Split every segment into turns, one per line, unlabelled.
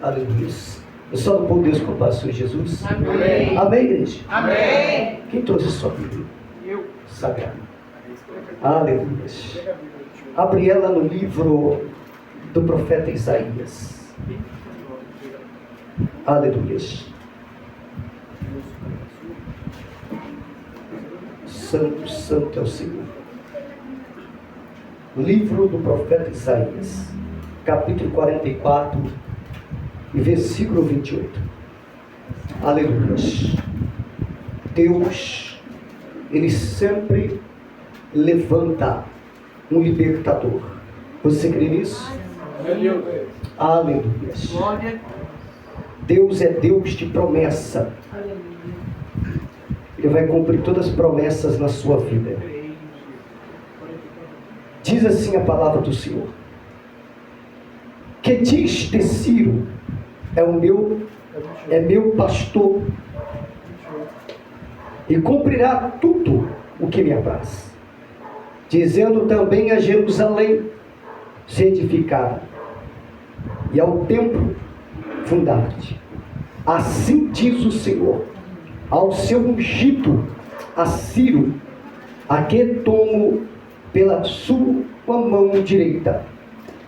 Aleluia. Eu só não Deus com o pastor Jesus.
Amém.
Amém, igreja?
Amém.
Quem trouxe a sua Bíblia?
Eu.
Sagrada. Aleluia. Abre ela no livro do profeta Isaías. Aleluia. Santo, santo é o Senhor. Livro do profeta Isaías, capítulo 44 e versículo 28. Aleluia. Deus, Ele sempre levanta um libertador. Você crê nisso? Aleluia. Deus é Deus de promessa. Ele vai cumprir todas as promessas na sua vida. Diz assim a palavra do Senhor: que diz de Ciro, é meu pastor, e cumprirá tudo o que me apraz. Dizendo também a Jerusalém, se edificada, e ao templo fundar-te. Assim diz o Senhor ao seu ungido, a Ciro, a que tomo pela sua mão direita,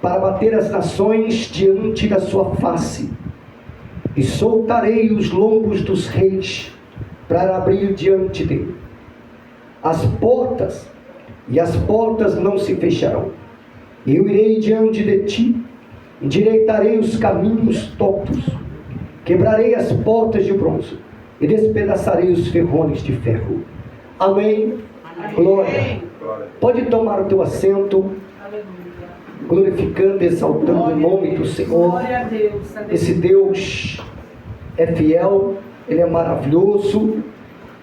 para bater as nações diante da sua face, e soltarei os lombos dos reis, para abrir diante dele as portas não se fecharão. Eu irei diante de ti, endireitarei os caminhos tortos, quebrarei as portas de bronze, e despedaçarei os ferrolhos de ferro. Amém. Glória. Pode tomar o teu assento, glorificando, exaltando o nome do Senhor. Esse Deus é fiel, Ele é maravilhoso.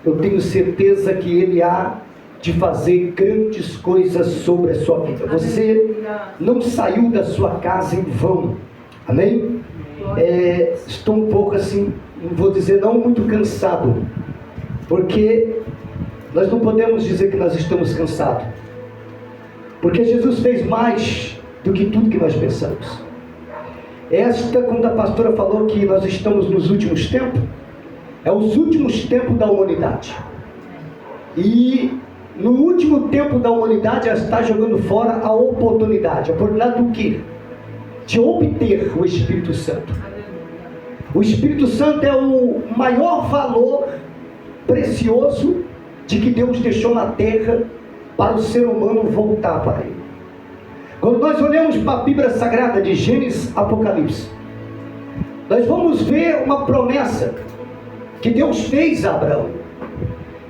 Eu tenho certeza que Ele há de fazer grandes coisas sobre a sua vida. Você não saiu da sua casa em vão. Amém? Estou um pouco assim, vou dizer, não muito cansado, porque nós não podemos dizer que nós estamos cansados, porque Jesus fez mais do que tudo que nós pensamos. Quando a pastora falou que nós estamos nos últimos tempos, é os últimos tempos da humanidade, e no último tempo da humanidade ela está jogando fora a oportunidade do quê? De obter o Espírito Santo. O Espírito Santo é o maior valor precioso de que Deus deixou na terra para o ser humano voltar para Ele. Quando nós olhamos para a Bíblia Sagrada de Gênesis, Apocalipse, nós vamos ver uma promessa que Deus fez a Abraão,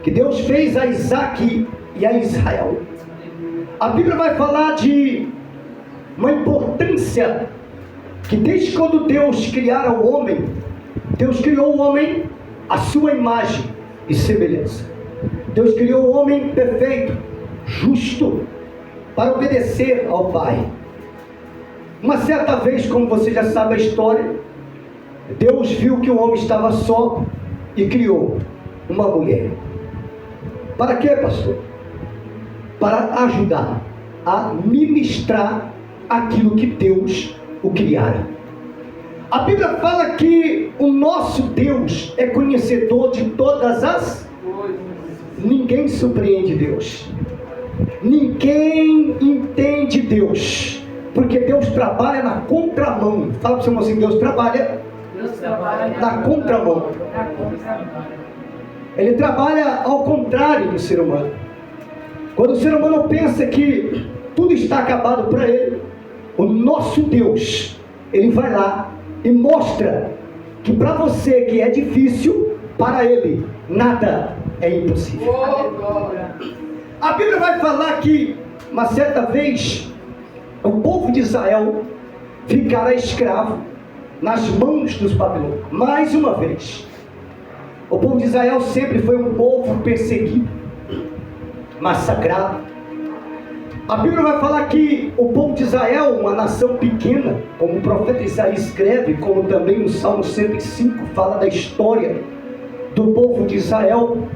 que Deus fez a Isaac e a Israel. A Bíblia vai falar de uma importância que desde quando Deus criara o homem, Deus criou o homem à sua imagem e semelhança. Deus criou o homem perfeito, justo, para obedecer ao Pai. Uma certa vez, como você já sabe a história, Deus viu que o homem estava só e criou uma mulher. Para quê, pastor? Para ajudar a ministrar aquilo que Deus o criara. A Bíblia fala que o nosso Deus é conhecedor de todas as coisas. Ninguém surpreende Deus. Ninguém entende Deus, porque Deus trabalha na contramão. Fala para o seu irmão assim: Deus trabalha na contramão. Ele trabalha ao contrário do ser humano. Quando o ser humano pensa que tudo está acabado para ele, o nosso Deus, Ele vai lá e mostra que para você que é difícil, para Ele nada é impossível. A Bíblia vai falar que uma certa vez o povo de Israel ficará escravo nas mãos dos babilônios. Mais uma vez, o povo de Israel sempre foi um povo perseguido, massacrado. A Bíblia vai falar que o povo de Israel, uma nação pequena, como o profeta Isaías escreve, como também no Salmo 105 fala da história do povo de Israel,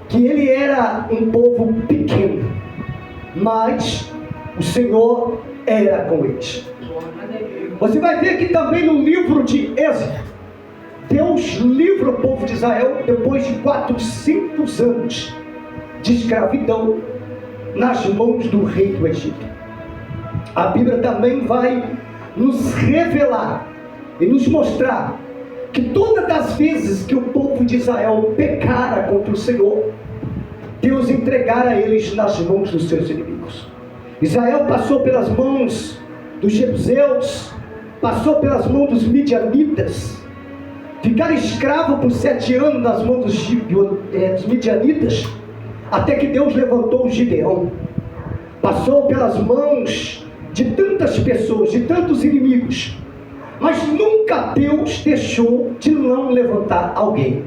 que ele era um povo pequeno, mas o Senhor era com eles. Você vai ver que também no livro de Êxodo, Deus livra o povo de Israel depois de 400 anos de escravidão nas mãos do rei do Egito. A Bíblia também vai nos revelar e nos mostrar que todas as vezes que o povo de Israel pecara contra o Senhor, Deus entregara eles nas mãos dos seus inimigos. Israel passou pelas mãos dos jebuseus, passou pelas mãos dos midianitas, ficaram escravo por 7 anos nas mãos dos midianitas, até que Deus levantou o Gideão. Passou pelas mãos de tantas pessoas, de tantos inimigos, mas nunca Deus deixou de não levantar alguém.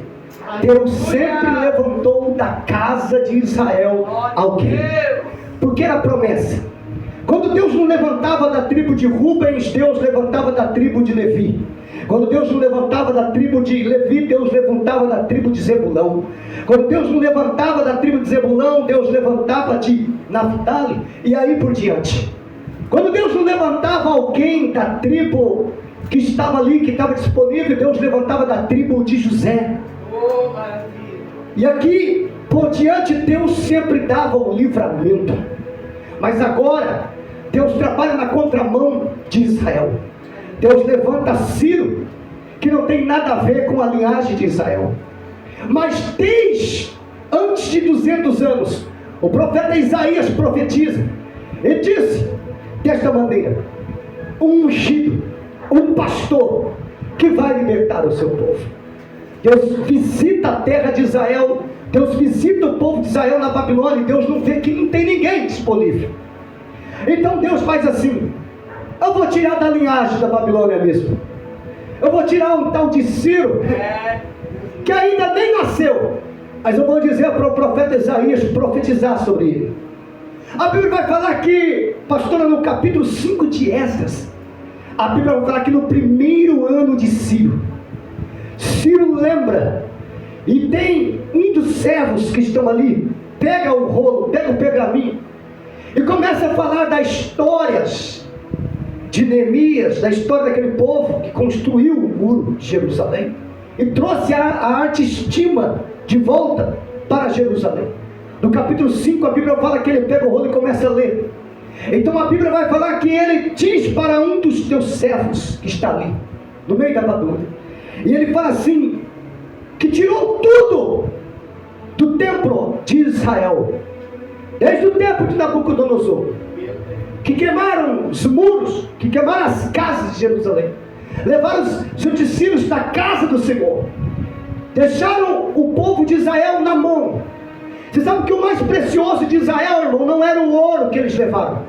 Deus sempre levantou da casa de Israel alguém, porque era promessa. Quando Deus não levantava da tribo de Rubens, Deus levantava da tribo de Levi. Quando Deus não levantava da tribo de Levi, Deus levantava da tribo de Zebulão. Quando Deus não levantava da tribo de Zebulão, Deus levantava de Naftali, e aí por diante. Quando Deus não levantava alguém da tribo que estava ali, que estava disponível, Deus levantava da tribo de José. E aqui por diante, Deus sempre dava o livramento. Mas agora Deus trabalha na contramão de Israel. Deus levanta Ciro, que não tem nada a ver com a linhagem de Israel. Mas desde antes de 200 anos, o profeta Isaías profetiza. Ele disse desta maneira: um ungido, um pastor, que vai libertar o seu povo. Deus visita a terra de Israel, Deus visita o povo de Israel na Babilônia, e Deus não vê que não tem ninguém disponível. Então Deus faz assim: eu vou tirar da linhagem da Babilônia mesmo. Eu vou tirar um tal de Ciro, que ainda nem nasceu, mas eu vou dizer para o profeta Isaías profetizar sobre ele. A Bíblia vai falar que, pastora, no capítulo 5 de Esdras, a Bíblia vai falar que no primeiro ano de Ciro, Ciro lembra, e tem um dos servos que estão ali, pega o rolo, pega o pergaminho, e começa a falar das histórias de Neemias, da história daquele povo que construiu o muro de Jerusalém, e trouxe a arte estima de volta para Jerusalém. No capítulo 5 a Bíblia fala que ele pega o rolo e começa a ler. Então a Bíblia vai falar que ele diz para um dos teus servos que está ali, no meio da armadura, e ele fala assim, que tirou tudo do templo de Israel, desde o tempo de Nabucodonosor, que queimaram os muros, que queimaram as casas de Jerusalém, levaram os utensílios da casa do Senhor, deixaram o povo de Israel na mão. Você sabe que o mais precioso de Israel, irmão, não era o ouro que eles levaram.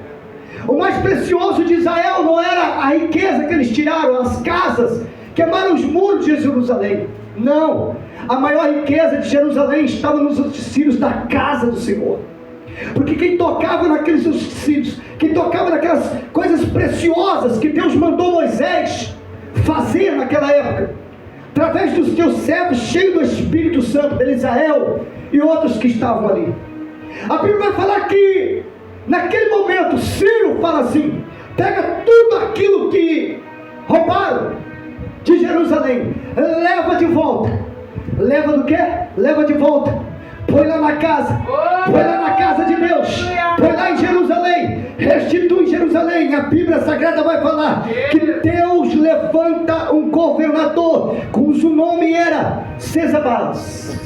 O mais precioso de Israel não era a riqueza que eles tiraram, as casas, queimaram os muros de Jerusalém. Não, a maior riqueza de Jerusalém estava nos utensílios da casa do Senhor. Porque quem tocava naqueles utensílios, quem tocava naquelas coisas preciosas que Deus mandou Moisés fazer naquela época, através dos teus servos cheios do Espírito Santo, de Israel e outros que estavam ali. A Bíblia vai falar que naquele momento Ciro fala assim: pega tudo aquilo que roubaram de Jerusalém, leva de volta. Leva do quê? Leva de volta. Põe lá na casa, põe lá na casa de Deus, põe lá em Jerusalém, restitui Jerusalém. A Bíblia Sagrada vai falar que Deus levanta um governador, cujo nome era Sesabalas,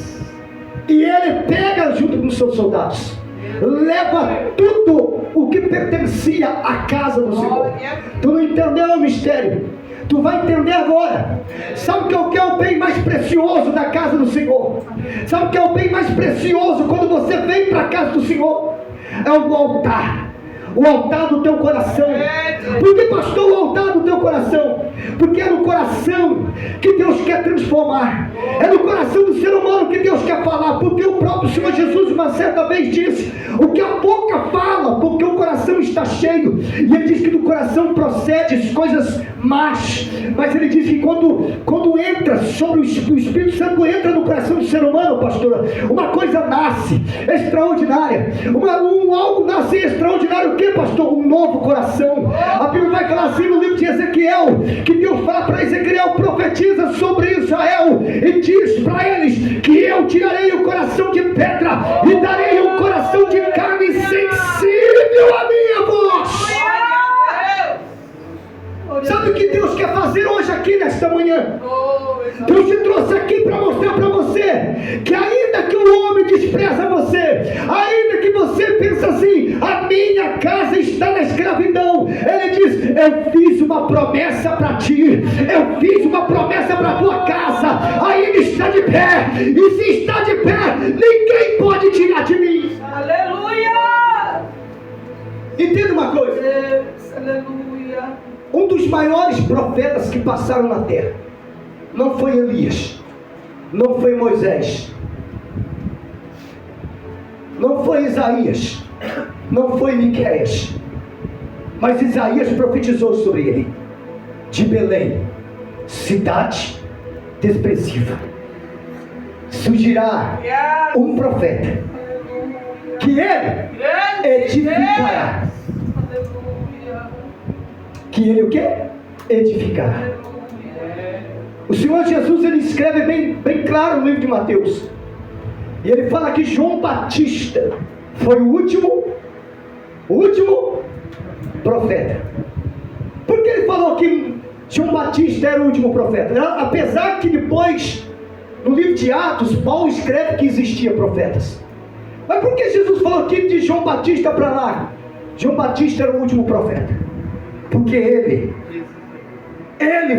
e ele pega junto com os seus soldados, leva tudo o que pertencia à casa do Senhor. Tu não entendeu o mistério? Tu vai entender agora. Sabe o que é o bem mais precioso da casa do Senhor? Sabe o que é o bem mais precioso quando você vem para a casa do Senhor? É o altar. O altar do teu coração. Por que, pastor, o altar do teu coração? Porque é no coração que Deus quer transformar. É no coração do ser humano que Deus quer falar. Porque o próprio Senhor Jesus uma certa vez disse: o que a boca fala, porque o coração está cheio. E ele diz que do coração procede as coisas más. Mas ele diz que quando entra sobre o Espírito Santo entra no coração do ser humano, pastora, uma coisa nasce extraordinária, algo nasce extraordinário. O que, pastor? Um novo coração. A Bíblia vai falar assim no livro de Ezequiel, que Deus fala para Ezequiel, profetiza sobre Israel e diz para eles que eu tirarei o coração de pedra e darei um coração de carne sensível à minha voz. Sabe o que Deus quer fazer hoje aqui nesta manhã? Deus te trouxe aqui para mostrar para você que ainda que o homem despreza você, ainda que você pensa assim, a minha casa está na escravidão, Ele diz, eu fiz uma promessa para ti, eu fiz uma promessa para a tua casa, ainda está de pé, e se está de pé, ninguém pode tirar de mim.
Aleluia!
Entenda uma coisa,
Deus, aleluia.
Um dos maiores profetas que passaram na terra não foi Elias, não foi Moisés, não foi Isaías, não foi Miqueias, mas Isaías profetizou sobre ele: de Belém, cidade desprezível, surgirá um profeta que ele edificará. Que ele o quê? Edificará. O Senhor Jesus, ele escreve bem claro no livro de Mateus, e ele fala que João Batista foi o último profeta. Por que ele falou que João Batista era o último profeta? Apesar que depois, no livro de Atos, Paulo escreve que existia profetas. Mas por que Jesus falou que de João Batista para lá, João Batista era o último profeta? Porque ele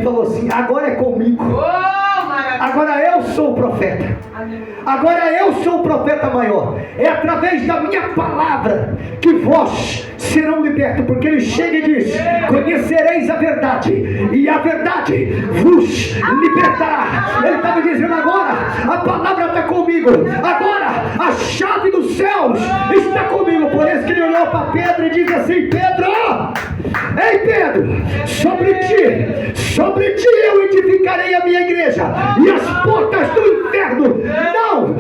falou assim, agora é comigo, agora eu sou o profeta, agora eu sou o profeta maior, é através da minha palavra que vós serão libertos, porque ele chega e diz, conhecereis a verdade, e a verdade vos libertará. Ele estava dizendo, agora a palavra está comigo, agora a chave dos céus está comigo. Por isso que ele olhou para Pedro e disse assim, Pedro, ei Pedro, sobre ti eu edificarei a minha igreja, e as portas do inferno não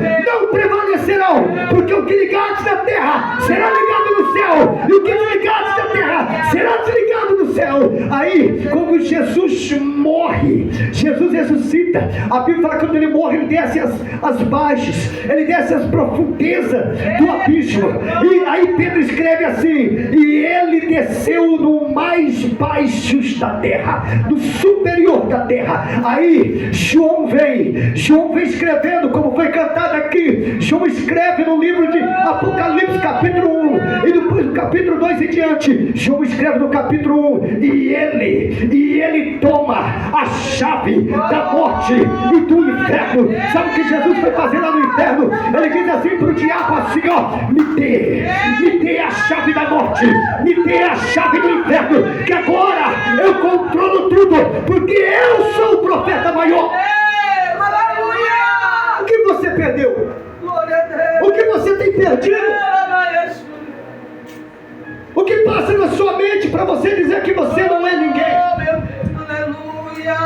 prevalecerão, porque o que ligares na terra será ligado no céu, e o que desligares na terra será desligado no céu. Aí, quando Jesus morre, Jesus ressuscita, a Bíblia fala que quando ele morre, ele desce as baixas, ele desce as profundezas do abismo, e aí Pedro escreve assim, e ele desceu no mais baixos da terra, no superior da terra. Aí João vem escrevendo, como foi cantado aqui. João escreve no livro de Apocalipse capítulo 1, e depois do capítulo 2 em diante, João escreve no capítulo 1, e ele toma a chave da morte e do inferno. Sabe o que Jesus foi fazer lá no inferno? Ele diz assim para o diabo assim, ó, me dê a chave da morte, me dê a chave do inferno, que agora eu controlo tudo, porque eu sou o profeta maior.
Aleluia!
O que você perdeu?
Glória a Deus!
O que você tem perdido? O que passa na sua mente para você dizer que você não é ninguém?
Oh, meu Deus! Aleluia!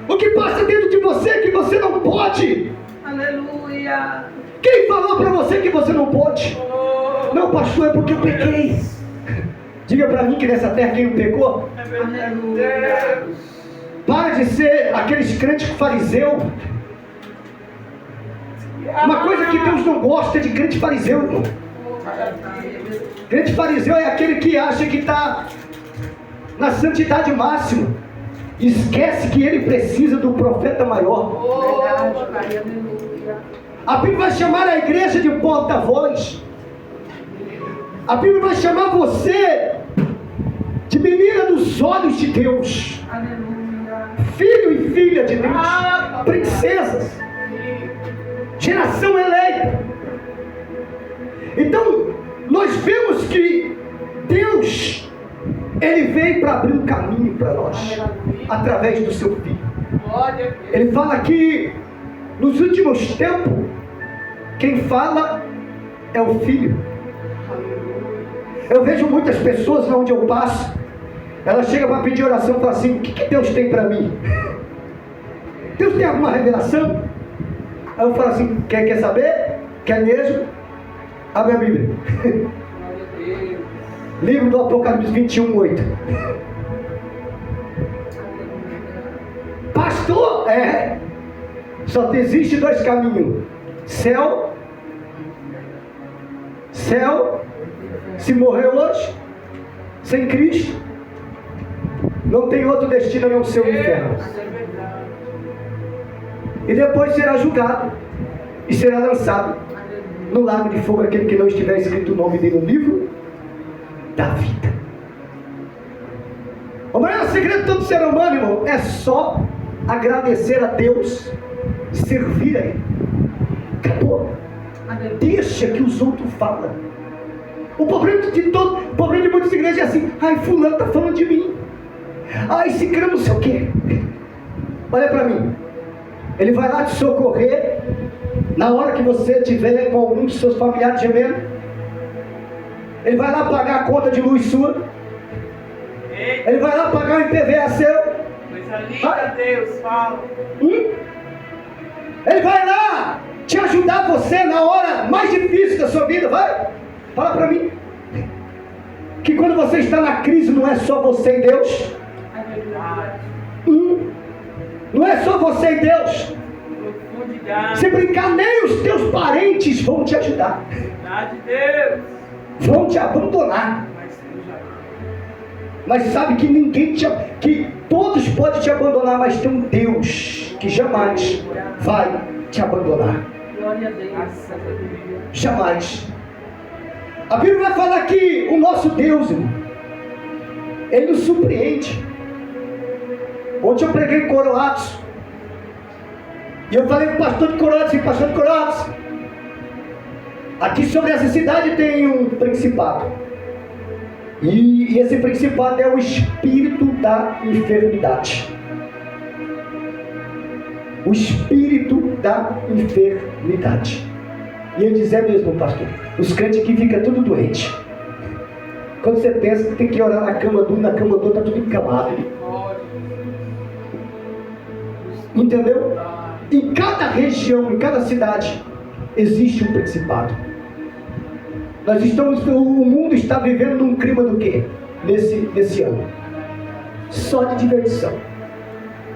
O que passa dentro de você que você não pode?
Aleluia!
Quem falou para você que você não pode?
Oh,
Não, pastor, é porque eu pequei. Diga para mim que nessa terra quem não pecou?
aleluia!
Para de ser aqueles crentes fariseu. Uma coisa que Deus não gosta é de crente fariseu, irmão. Crente fariseu é aquele que acha que está na santidade máxima, esquece que ele precisa do profeta maior.
Oh, aleluia!
A Bíblia vai chamar a igreja de porta-voz. A Bíblia vai chamar você de menina dos olhos de Deus,
Aleluia!
filho e filha de Deus, princesas, geração eleita. Então nós vemos que Deus, ele veio para abrir um caminho para nós através do seu filho. Ele fala que nos últimos tempos quem fala é o filho. Eu vejo muitas pessoas onde eu passo, ela chega para pedir oração e fala assim, o que Deus tem para mim? Deus tem alguma revelação? Aí eu falo assim, quer saber? Quer mesmo? Abre a Bíblia. Livro do Apocalipse 21:8. Pastor, só existe dois caminhos: céu, se morrer hoje, sem Cristo, não tem outro destino a não ser o inferno. E depois será julgado e será lançado no lago de fogo aquele que não estiver escrito o nome dele no livro da vida. O maior segredo de todo ser humano, irmão, é só agradecer a Deus, servir a Ele. Acabou. Deixa que os outros falam. O problema de muitas igrejas é assim: ai, fulano está falando de mim, ai, esse cara não sei o quê. Olha para mim, ele vai lá te socorrer na hora que você estiver com algum dos seus familiares gemendo. Ele vai lá pagar a conta de luz sua. Ele vai lá pagar o IPVA seu.
Coisa linda, Deus, fala.
Ele vai lá te ajudar você na hora mais difícil da sua vida. Vai, fala para mim que quando você está na crise não é só você e Deus. Não é só você e Deus. Se brincar, nem os teus parentes vão te ajudar. Vão te abandonar. Mas sabe que que todos podem te abandonar, mas tem um Deus que jamais vai te abandonar.
Glória a Deus.
Jamais. A Bíblia vai falar que o nosso Deus, irmão, Ele nos surpreende. Ontem eu preguei em Coroados, e eu falei para o pastor de Coroados, aqui sobre essa cidade tem um principado, e esse principado é o espírito da enfermidade. O espírito da enfermidade. E ele diz: é mesmo, pastor, os crentes que ficam tudo doente. Quando você pensa que tem que orar na cama do outro, está tudo encamado. Entendeu? Em cada região, em cada cidade, existe um principado. O mundo está vivendo num clima do quê? Nesse ano. Só de diversão.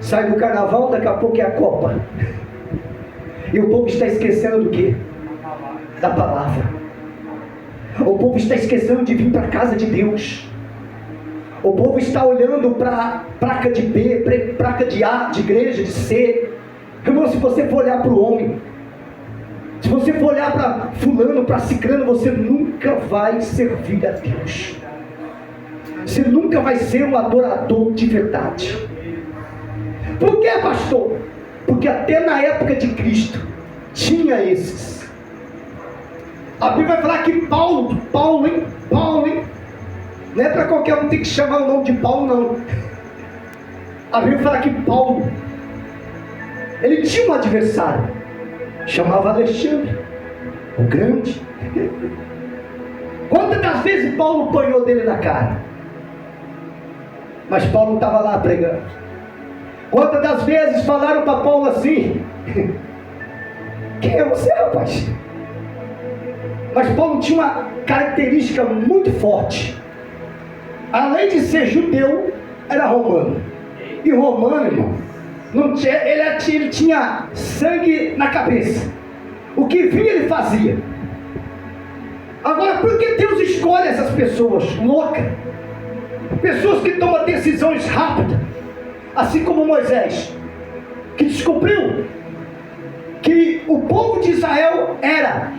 Sai do carnaval, daqui a pouco é a Copa. E o povo está esquecendo do quê? Da palavra. O povo está esquecendo de vir para a casa de Deus. O povo está olhando para placa de B, placa de A, de igreja, de C. Irmão, se você for olhar para o homem, se você for olhar para fulano, para ciclano, você nunca vai servir a Deus. Você nunca vai ser um adorador de verdade. Por que, pastor? Porque até na época de Cristo tinha esses. A Bíblia vai falar que Paulo, não é para qualquer um ter que chamar o nome de Paulo, não. A Bíblia fala que Paulo, ele tinha um adversário, chamava Alexandre, o grande. Quantas das vezes Paulo apanhou dele na cara? Mas Paulo estava lá pregando. Quantas das vezes falaram para Paulo assim: quem é você, rapaz? Mas Paulo tinha uma característica muito forte. Além de ser judeu, era romano. E romano, irmão, não tinha, ele tinha sangue na cabeça. O que vinha, ele fazia. Agora, por que Deus escolhe essas pessoas loucas? Pessoas que tomam decisões rápidas, assim como Moisés, que descobriu que o povo de Israel era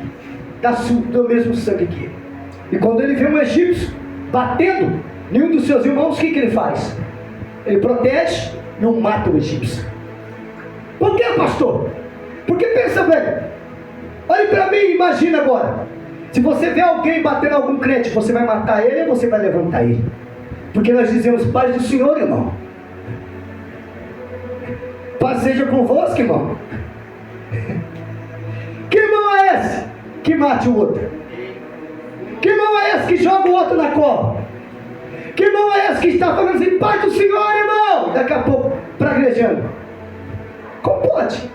do mesmo sangue que ele. E quando ele vê um egípcio batendo em um dos seus irmãos, o que ele faz? Ele protege e não mata o egípcio. Por que, pastor? Porque pensa bem, olhe para mim e imagina agora. Se você vê alguém batendo algum crente, você vai matar ele ou você vai levantar ele? Porque nós dizemos: paz do Senhor, irmão. Paz seja convosco, irmão. Que irmão é esse que mate o outro? Que irmão é esse que joga o outro na cova? Que irmão é esse que está falando assim: paz do Senhor, irmão? Daqui a pouco praguejando. Como pode?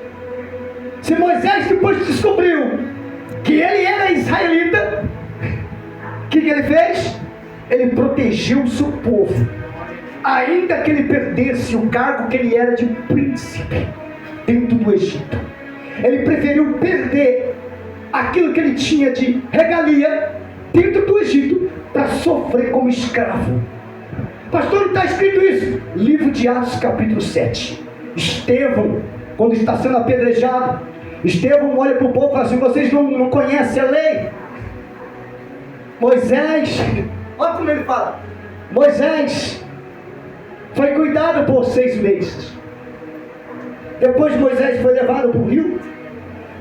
Se Moisés depois descobriu que ele era israelita, o que ele fez? Ele protegeu o seu povo, ainda que ele perdesse o cargo que ele era de príncipe dentro do Egito. Ele preferiu perder aquilo que ele tinha de regalia dentro do Egito para sofrer como escravo. Pastor, não está escrito isso? Livro de Atos, capítulo 7. Estevão, quando está sendo apedrejado, Estevão olha para o povo e fala assim: vocês não conhecem a lei? Moisés, olha como ele fala: Moisés foi cuidado por 6 meses. Depois Moisés foi levado para o rio.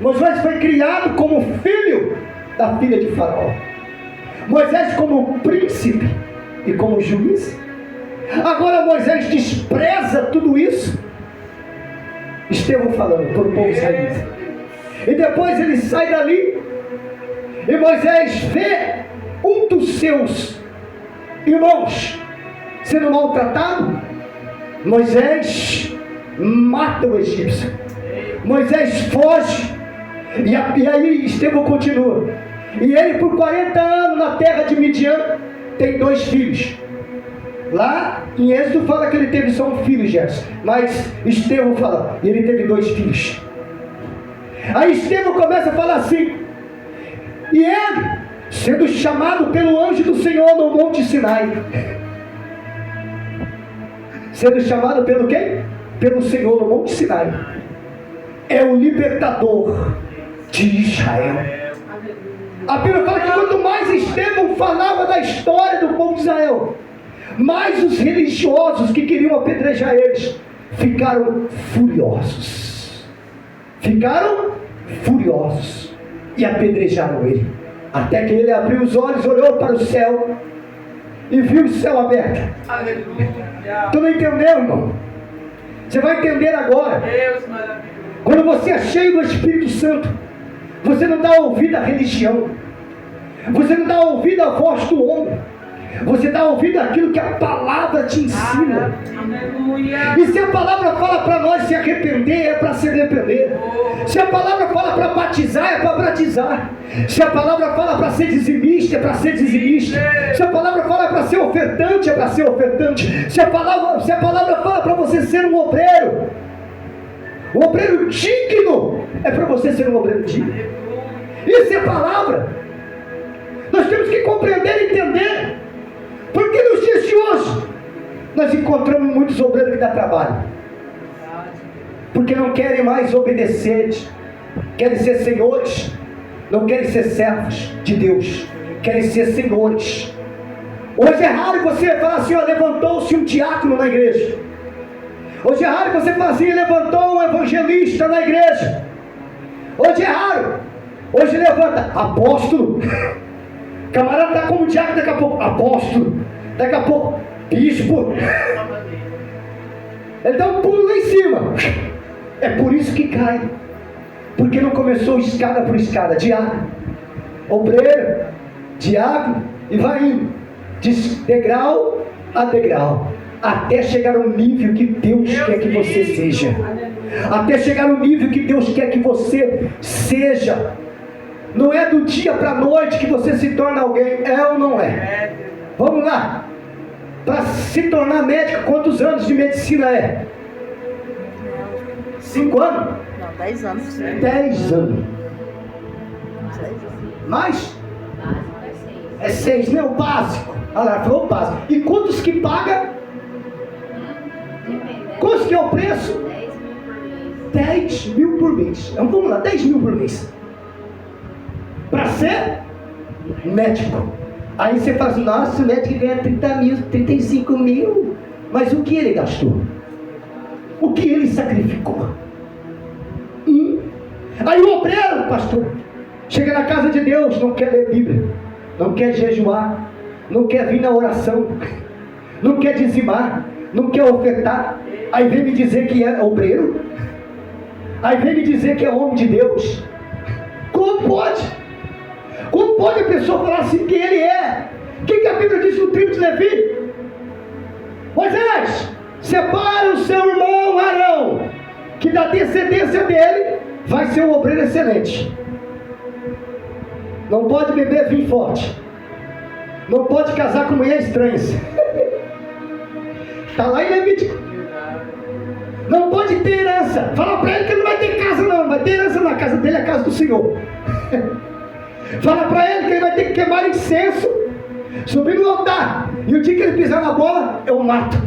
Moisés foi criado como filho da filha de Faraó. Moisés como príncipe e como juiz. Agora Moisés despreza tudo isso. Estevão falando para o povo israelita. E depois ele sai dali, e Moisés vê um dos seus irmãos sendo maltratado. Moisés mata o egípcio. Moisés foge. E aí Estevão continua. E ele por 40 anos na terra de Midian tem 2 filhos. Lá em Êxodo fala que ele teve só um filho, Gerson. Mas Estevão fala, e ele teve 2 filhos. Aí Estevão começa a falar assim: e ele, sendo chamado pelo anjo do Senhor no Monte Sinai. Sendo chamado pelo quem? Pelo Senhor no Monte Sinai. É o libertador de Israel. A Bíblia fala que quanto mais Estevão falava da história do povo de Israel, mais os religiosos que queriam apedrejar eles ficaram furiosos. Ficaram furiosos e apedrejaram ele. Até que ele abriu os olhos, olhou para o céu e viu o céu aberto.
Aleluia.
Tu não entendeu, irmão? Você vai entender agora.
Deus maravilhoso.
Quando você é cheio do Espírito Santo, você não dá ouvido à religião, você não dá ouvido à voz do homem, você dá ouvido àquilo que a palavra te ensina.
Aleluia.
E se a palavra fala para nós se arrepender, é para se arrepender. Se a palavra fala para batizar, é para batizar. Se a palavra fala para ser dizimista, é para ser dizimista. Se a palavra fala para ser ofertante, é para ser ofertante. Se a palavra fala para você ser um obreiro digno, é para você ser um obreiro digno. Isso é palavra. Nós temos que compreender e entender. Porque nos dias de hoje nós encontramos muitos obreiros que dão trabalho, porque não querem mais obedecer, querem ser senhores, não querem ser servos de Deus, querem ser senhores. Hoje é raro você falar assim: ó, levantou-se um diácono na igreja. Hoje é raro você falar assim: levantou um evangelista na igreja. Hoje é raro. Hoje levanta apóstolo. Camarada está como diácono, daqui a pouco apóstolo, daqui a pouco bispo. Ele dá um pulo lá em cima. É por isso que cai, porque não começou escada por escada, diácono, obreiro, diácono, e vai indo de degrau a degrau, até chegar ao nível que Deus quer que você seja. Até chegar no nível que Deus quer que você seja. Não é do dia para a noite que você se torna alguém, é ou não é? Vamos lá. Para se tornar médico, quantos anos de medicina é? 5 anos?
Não, 10 anos.
10 anos. Mais? É 6, né? O básico. Olha lá, falou o básico. E quantos que paga? Quantos que é o preço? 10 mil por mês. Então vamos lá, 10 mil por mês. Para ser médico. Aí você fala assim: nossa, o médico ganha 30 mil, 35 mil. Mas o que ele gastou? O que ele sacrificou? Aí o obreiro, pastor, chega na casa de Deus, não quer ler Bíblia, não quer jejuar, não quer vir na oração, não quer dizimar, não quer ofertar. Aí vem me dizer que é obreiro? Aí vem me dizer que é homem de Deus? Como pode? Como pode a pessoa falar assim que ele é? O que a Bíblia diz no tribo de Levi? Moisés, separa o seu irmão Arão que da descendência dele vai ser um obreiro excelente. Não pode beber vinho forte. Não pode casar com mulher estranha. Está lá em Levítico. Não pode ter herança. Fala para ele que ele não vai ter casa não. Não vai ter herança na casa dele, é a casa do Senhor. Fala para ele que ele vai ter que queimar incenso, subir no altar. E o dia que ele pisar na bola, eu mato.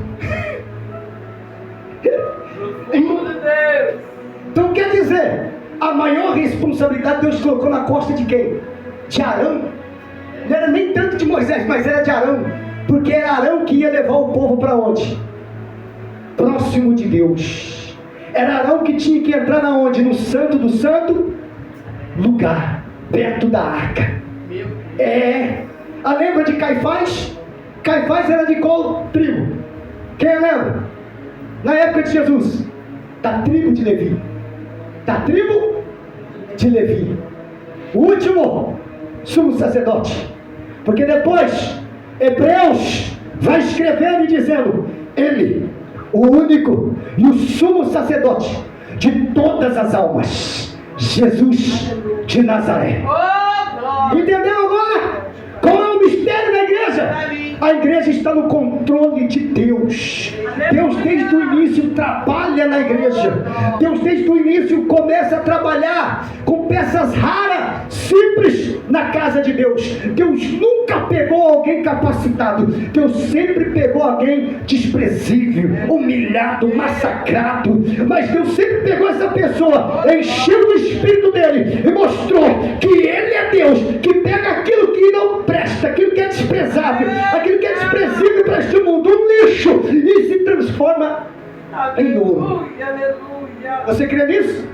Então quer dizer, a maior responsabilidade Deus colocou na costa de quem? De Arão. Não era nem tanto de Moisés, mas era de Arão. Porque era Arão que ia levar o povo para onde? Próximo de Deus. Era Arão que tinha que entrar na onde? No santo do santo lugar, perto da arca. Lembra de Caifás? Caifás era de qual tribo? Quem lembra? Na época de Jesus, da tribo de Levi. Da tribo de Levi. O último sumo sacerdote. Porque depois Hebreus vai escrevendo e dizendo: ele, o único e o sumo sacerdote de todas as almas, Jesus de Nazaré. Entendeu agora? Qual é o mistério da igreja? A igreja está no controle de Deus. Deus desde o início trabalha na igreja. Deus desde o início começa a trabalhar com peças raras, simples na casa de Deus. Deus nunca pegou alguém capacitado. Deus sempre pegou alguém desprezível, humilhado, massacrado. Mas Deus sempre pegou essa pessoa, encheu o espírito dele e mostrou que ele é Deus, que pega aquilo que não presta, aquilo que é desprezável, aquilo que é desprezível para este mundo, um lixo, e se transforma em ouro. Você crê nisso?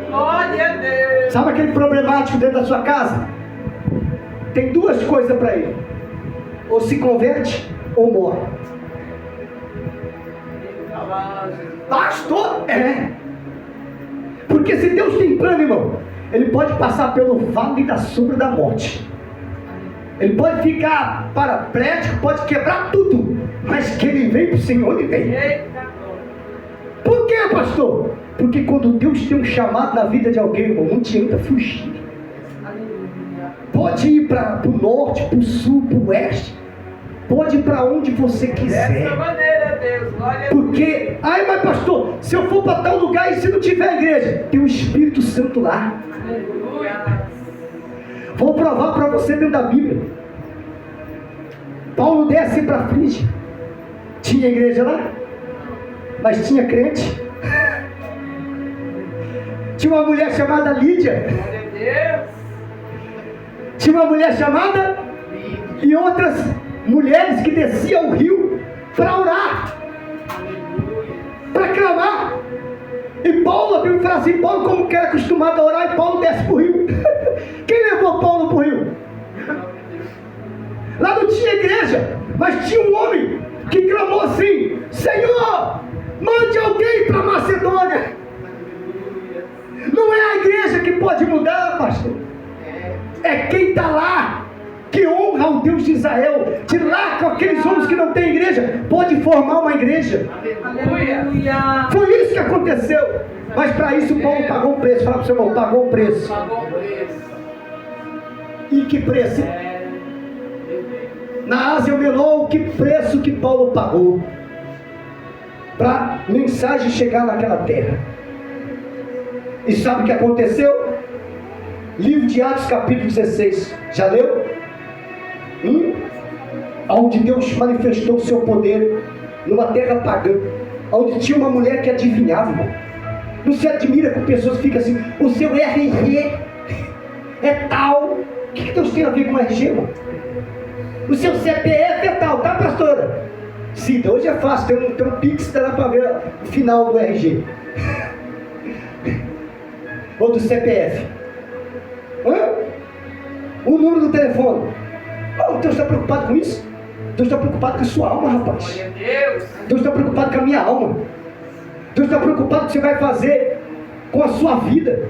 Glória a Deus.
Sabe aquele problemático dentro da sua casa? Tem duas coisas para ele: ou se converte ou morre. Pastor? Porque se Deus tem plano, irmão, ele pode passar pelo vale da sombra da morte. Ele pode ficar paraplégico, pode quebrar tudo, mas que ele vem para o Senhor, ele vem. Por que, pastor? Porque quando Deus tem um chamado na vida de alguém, irmão, não adianta fugir. Pode ir para o norte, para o sul, para o oeste, pode ir para onde você quiser.
Dessa maneira, Deus, glória a Deus.
Porque, mas pastor, se eu for para tal lugar e se não tiver igreja, tem o Espírito Santo lá. Vou provar para você dentro da Bíblia. Paulo desce para a Frígia. Tinha igreja lá? Mas tinha crente. Tinha uma mulher chamada Lídia. Tinha uma mulher chamada e outras mulheres que desciam o rio para orar, para clamar. E Paulo, a Bíblia fala assim: Paulo, como que era acostumado a orar, e Paulo desce para o rio. Quem levou Paulo para o rio? Lá não tinha igreja, mas tinha um homem que clamou assim: Senhor, mande alguém para Macedônia. Não é a igreja que pode mudar, pastor. É quem está lá, que honra o Deus de Israel. De lá, com aqueles homens que não têm igreja, pode formar uma igreja.
Aleluia.
Foi isso que aconteceu. Mas para isso Paulo pagou um preço. Fala para o seu irmão: pagou um preço. E que preço? Na Ásia Menor, que preço que Paulo pagou para a mensagem chegar naquela terra. E sabe o que aconteceu? Livro de Atos, capítulo 16. Já leu? Onde Deus manifestou o seu poder numa terra pagã, onde tinha uma mulher que adivinhava, irmão. Não se admira com pessoas que ficam assim: o seu RG é tal. O que Deus tem a ver com RG, irmão? O seu CPF é tal, tá, pastora? Sim, hoje é fácil, tem um Pix, dá para ver o final do RG ou do CPF. O número do telefone. Deus está preocupado com isso? Deus está preocupado com a sua alma, rapaz. Deus está preocupado com a minha alma. Deus está preocupado com o que você vai fazer com a sua vida.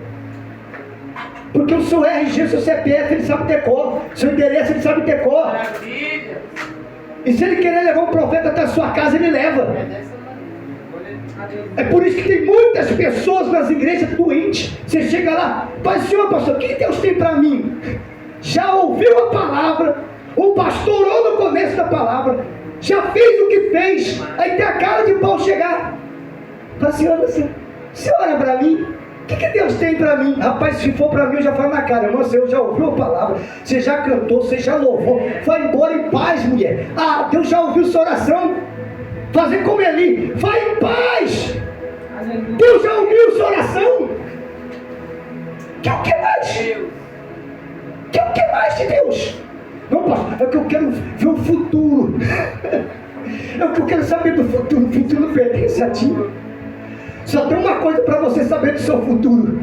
Porque o seu RG, o seu CPF, ele sabe decor. O seu endereço, ele sabe decor. E se ele querer levar um profeta até a sua casa, ele leva. É por isso que tem muitas pessoas nas igrejas doentes. Você chega lá, Pai Senhor, pastor, o que Deus tem para mim? Já ouviu a palavra, o pastor orou no começo da palavra, já fez o que fez, aí tem a cara de pau chegar. Fala, Senhor, você ora para mim? O que Deus tem para mim? Rapaz, se for para mim, eu já falo na cara, irmão, você já ouviu a palavra, você já cantou, você já louvou, vai embora em paz, mulher. Ah, Deus já ouviu sua oração. Fazer como Eli, vai em paz. Deus já ouviu sua oração. Quer o que mais? Quer o que mais de Deus? Não, pastor, é que eu quero ver o futuro. É o que eu quero saber do futuro. O futuro não pertence a ti. Só tem uma coisa para você saber do seu futuro: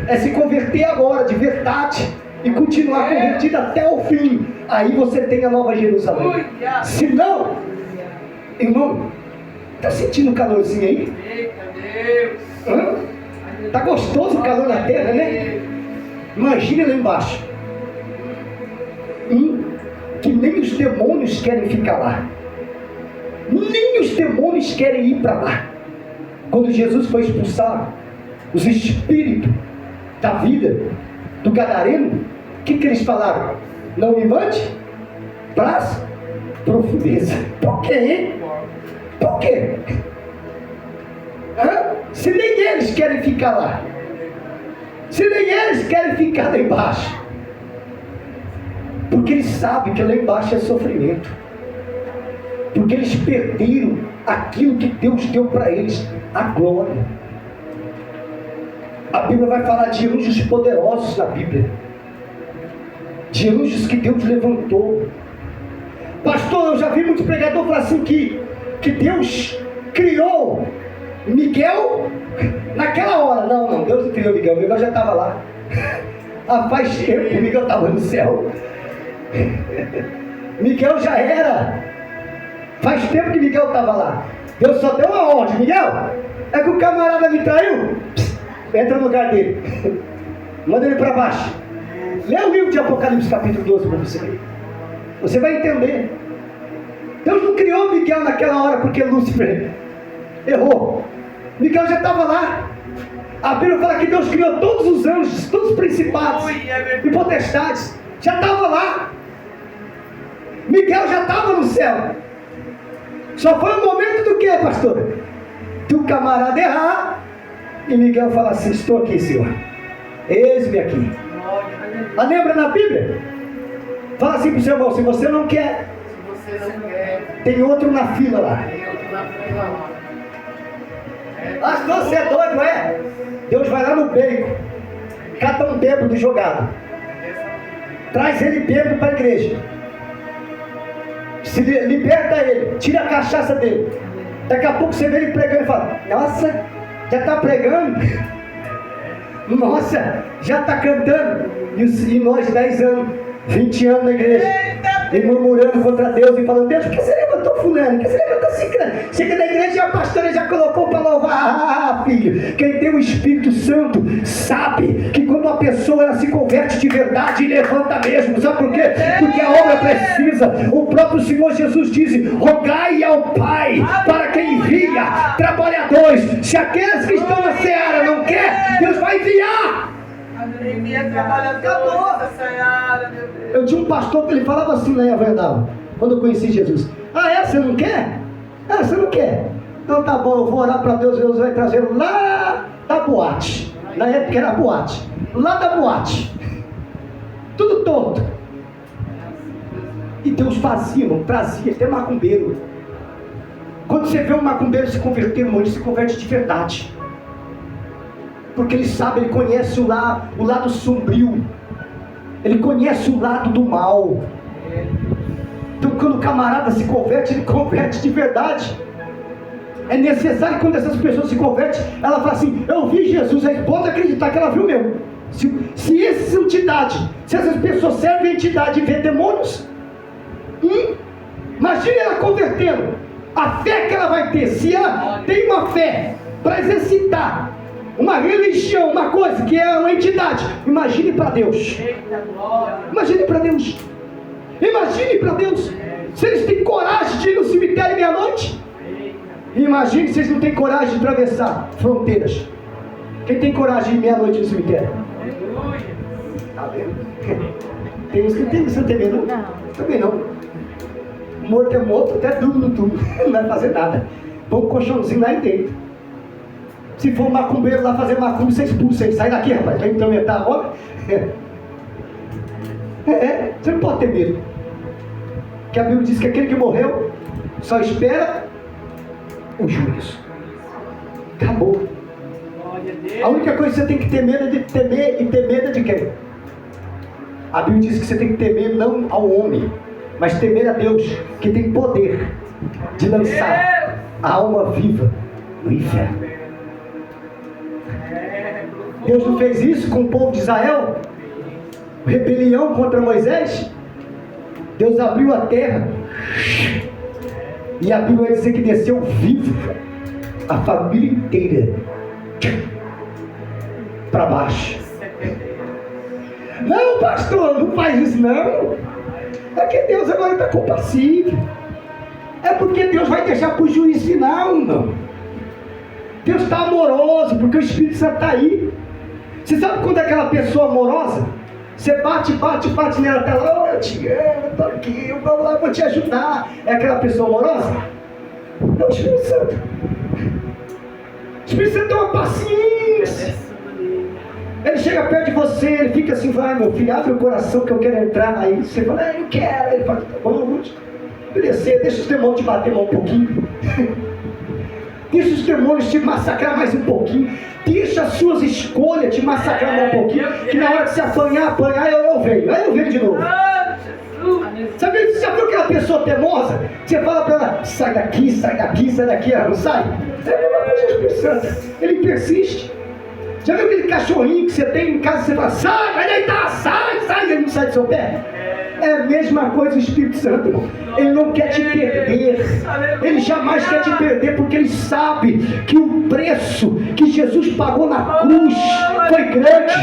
é se converter agora, de verdade, e continuar convertido até o fim. Aí você tem a Nova Jerusalém. Se não, irmão, tá sentindo o calorzinho aí?
Eita Deus!
Tá gostoso o calor na terra, né? Imagina lá embaixo. Que nem os demônios querem ficar lá. Nem os demônios querem ir para lá. Quando Jesus foi expulsar os espíritos da vida do gadareno, o que eles falaram? Não me mande para as profundezas. Por quê? Por quê? Se nem eles querem ficar lá, se nem eles querem ficar lá embaixo, porque eles sabem que lá embaixo é sofrimento, porque eles perderam aquilo que Deus deu para eles, a glória. A Bíblia vai falar de anjos poderosos na Bíblia, de anjos que Deus levantou. Pastor, eu já vi muitos pregadores falar assim que Deus criou Miguel naquela hora. Não, Deus não criou Miguel já estava lá. Faz tempo que Miguel estava no céu. Miguel já era. Faz tempo que Miguel estava lá. Deus só deu uma ordem: Miguel, é que o camarada me traiu, entra no lugar dele, manda ele para baixo. Lê o livro de Apocalipse capítulo 12 para você ler. Você vai entender. Deus não criou Miguel naquela hora porque Lúcifer errou. Miguel já estava lá. A Bíblia fala que Deus criou todos os anjos, todos os principados e potestades. Já estava lá. Miguel já estava no céu. Só foi o momento do que, pastor? Do camarada errar e Miguel fala assim: estou aqui, Senhor, eis-me aqui. Lembra na Bíblia? Fala assim para o seu irmão: se você não quer, tem outro na fila lá. Acho que você é doido, é? Deus vai lá no beco, cata um bêbado jogado, traz ele bêbado para a igreja, se liberta ele, tira a cachaça dele. Daqui a pouco você vê ele pregando e fala: nossa, já está pregando? Nossa, já está cantando? E nós 10 anos, 20 anos na igreja, e murmurando contra Deus e falando: Deus, por que você levantou fulano? Por que você levantou ciclano? Chega na igreja e a pastora já colocou para louvar. Filho, quem tem o Espírito Santo sabe que quando a pessoa ela se converte de verdade, levanta mesmo. Sabe por quê? Porque a obra precisa. O próprio Senhor Jesus diz: rogai ao Pai para que envia trabalhadores. Se aqueles que estão na seara não quer, Deus vai enviar. Eu tinha um pastor que ele falava assim lá em Averdal, quando eu conheci Jesus: você não quer? Você não quer? Então tá bom, eu vou orar para Deus. Deus vai trazer lá da boate. Na época era boate. Lá da boate, tudo torto. E Deus fazia, irmão, trazia, até macumbeiro. Quando você vê um macumbeiro se converter, irmão, ele se converte de verdade, porque ele sabe, ele conhece o lado sombrio, ele conhece o lado do mal. Então quando o camarada se converte, ele converte de verdade. É necessário que quando essas pessoas se convertem, ela fala assim: eu vi Jesus. Aí pode acreditar que ela viu mesmo. Se essa entidade, se essas pessoas servem a entidade e vê demônios, imagine ela convertendo. A fé que ela vai ter, se ela tem uma fé para exercitar uma religião, uma coisa que é uma entidade, imagine para Deus. Imagine para Deus. Imagine para Deus. Se eles têm coragem de ir no cemitério meia-noite, Imagine se vocês não têm coragem de atravessar fronteiras. Quem tem coragem de ir meia-noite no cemitério? Tá vendo? Tem uns que tem, você não tem medo? Não. Também não. Morto é morto, até durmo no túmulo. Não vai fazer nada. Põe um colchãozinho lá e deita. Se for macumbeiro lá fazer macumba, você expulsa ele. Sai daqui, rapaz. Vem intrometer a obra. Você não pode ter medo. Porque a Bíblia diz que aquele que morreu só espera o juízo. Acabou. A única coisa que você tem que ter medo é de temer, e ter medo de quem? A Bíblia diz que você tem que temer não ao homem, mas temer a Deus, que tem poder de lançar a alma viva no inferno. Deus não fez isso com o povo de Israel? Rebelião contra Moisés? Deus abriu a terra e a Bíblia vai dizer que desceu vivo a família inteira para baixo. Não, pastor, não faz isso não. É que Deus agora está compassivo. É porque Deus vai deixar para o juiz final, não. Deus está amoroso, porque o Espírito Santo está aí. Você sabe quando é aquela pessoa amorosa? Você bate nela até lá, eu te amo, estou aqui, eu vou te ajudar. É aquela pessoa amorosa? É o Espírito Santo. O Espírito Santo tem uma paciência. Ele chega perto de você, ele fica assim, vai meu filho, abre o coração que eu quero entrar. Aí você fala, eu quero. Aí ele fala, tá bom, vou te obedecer, deixa os demônios te bater mais um pouquinho. Deixa os demônios te massacrar mais um pouquinho. Deixa as suas escolhas te massacrar mais um pouquinho. Que na hora que você apanhar, eu venho. Aí eu venho de novo. Sabe, você já viu aquela pessoa teimosa? Você fala para ela, sai daqui, ela não sai? É a mesma coisa do Espírito Santo. Ele persiste. Já viu aquele cachorrinho que você tem em casa, você fala, sai, vai deitar, sai, ele não sai do seu pé? É a mesma coisa do Espírito Santo, irmão. Ele não quer te perder. Ele jamais quer te perder, porque ele sabe que o preço que Jesus pagou na cruz foi grande,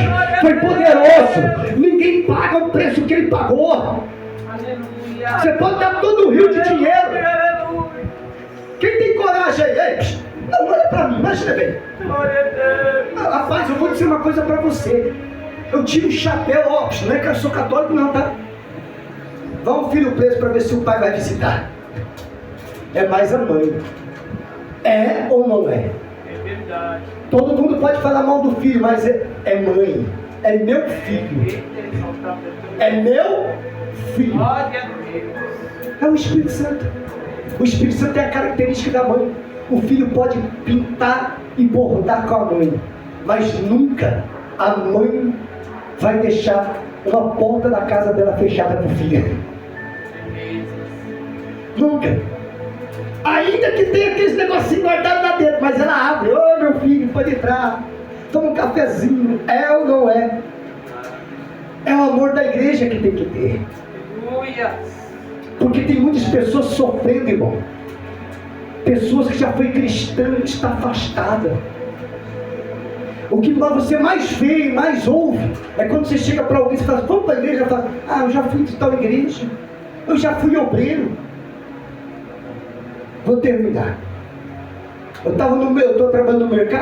foi poderoso. Ninguém paga o preço que ele pagou. Você pode dar todo o rio de dinheiro. Quem tem coragem aí? Não, olha para mim, imagina bem. Rapaz, eu vou dizer uma coisa para você. Eu tiro o chapéu, óbvio, não é que eu sou católico não, tá? Vá um filho preso para ver se o pai vai visitar. É mais a mãe. É ou não é?
É verdade.
Todo mundo pode falar mal do filho, mas é mãe. É meu filho. É meu filho. É o Espírito Santo. O Espírito Santo é a característica da mãe. O filho pode pintar e bordar com a mãe, mas nunca a mãe vai deixar uma porta da casa dela fechada para o filho. Nunca. Ainda que tenha aqueles negocinhos guardados lá dentro, mas ela abre. Ô meu filho, pode entrar. Toma um cafezinho. É ou não é? É o amor da igreja que tem que ter. Porque tem muitas pessoas sofrendo, irmão. Pessoas que já foi cristã e está afastada. O que você mais vê e mais ouve é quando você chega para alguém e fala, vamos para a igreja, fala, eu já fui de tal igreja, eu já fui obreiro. Vou terminar. Eu estou trabalhando no mercado.